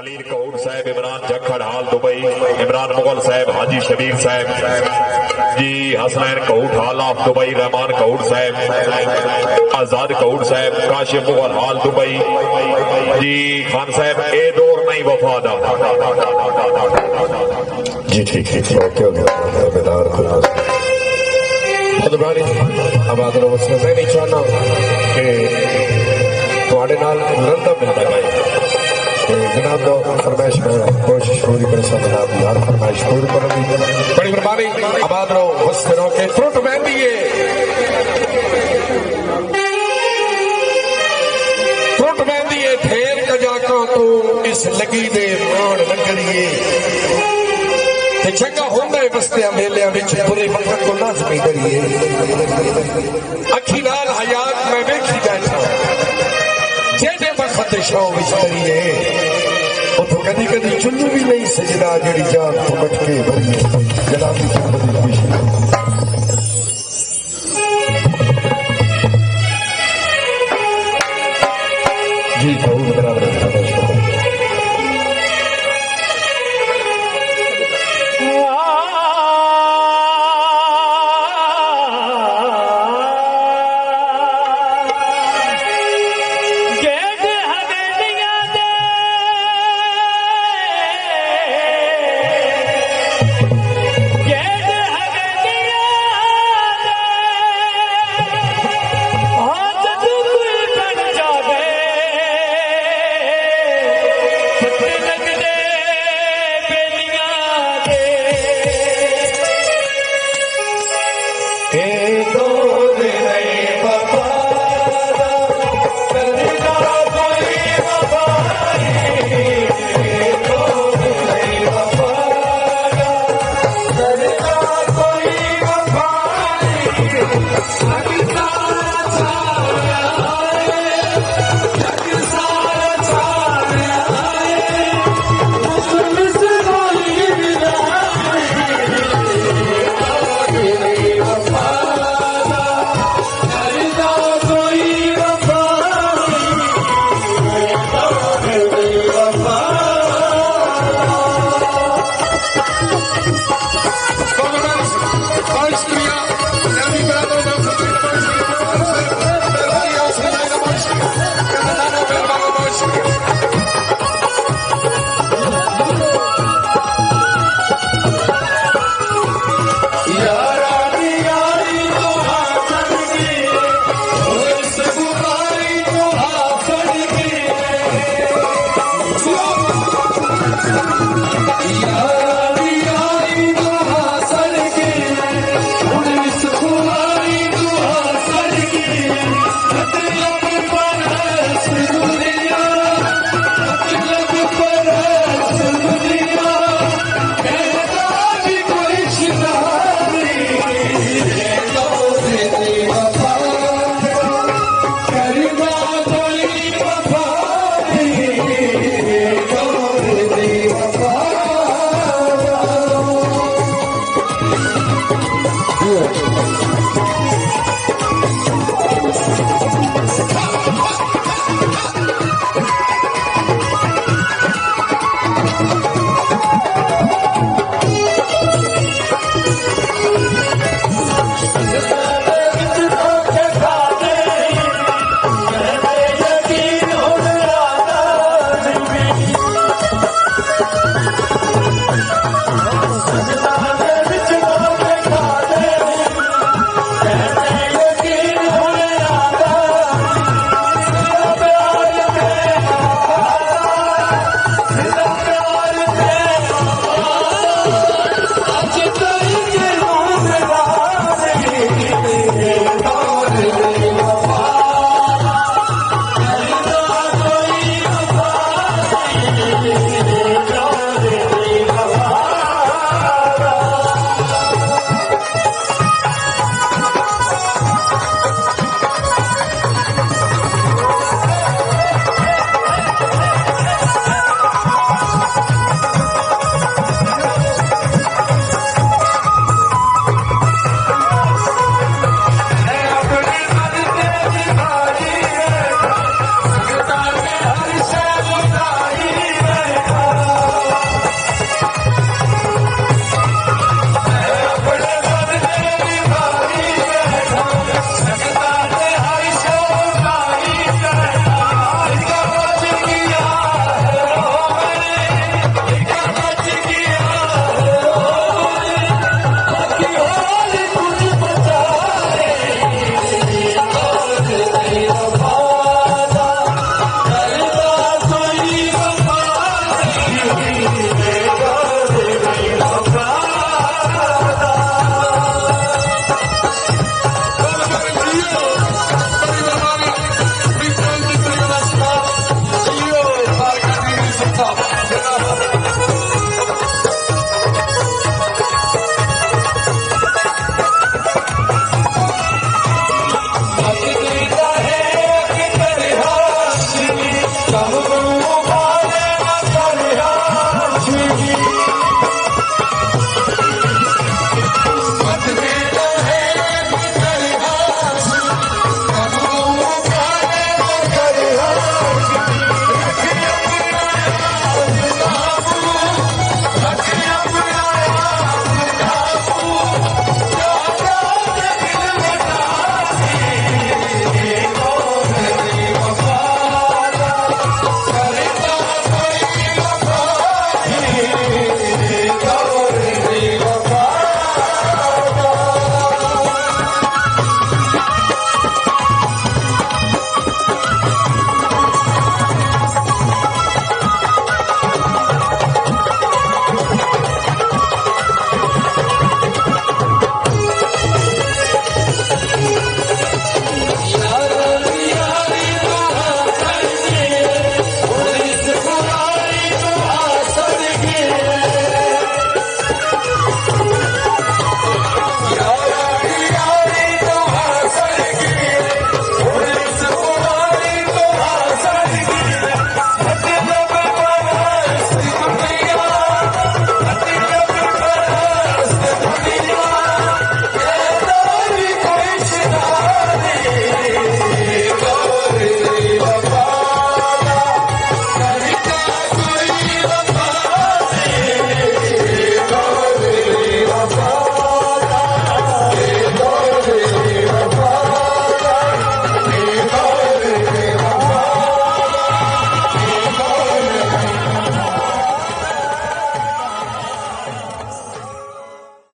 खलील कौर साहब, इमरान जखड़ हाल दुबई, इमरान मुगल साहब, हाजी शबीर साहब जी, हसनैन कौर हाल ऑफ दुबई, रहमान कौर साहब, आजाद कौर साहब, काशिफ मुगल हाल दुबई जी, खान साहब ए दौर नहीं वफादार जी ठीक है ओके बेदार खुदा आबाद मैं नहीं चाहना कि थोड़े नाल रंदा मिलता गया जनाब दो फरमाइश में कोशिश पूरी कर सकता यार फरमाइश पूरी कर बड़ी मेहरबानी आबाद रहो हंसते रहो के फ्रूट मेहंदी है फ्रूट मेहंदी है ठेर का जाकर तू इस लगी दे मान लगड़िए चंगा होंगे बस्तिया मेलिया बुरे वक्त को लाजमी करिए अखी नाल हयात में वेखी बैठा जेडे वक्त शो विच करिए उतो कदी कदी चुन्नू भी नहीं सजदा जड़ी जान तो मटके भरिए जनाब की खुशी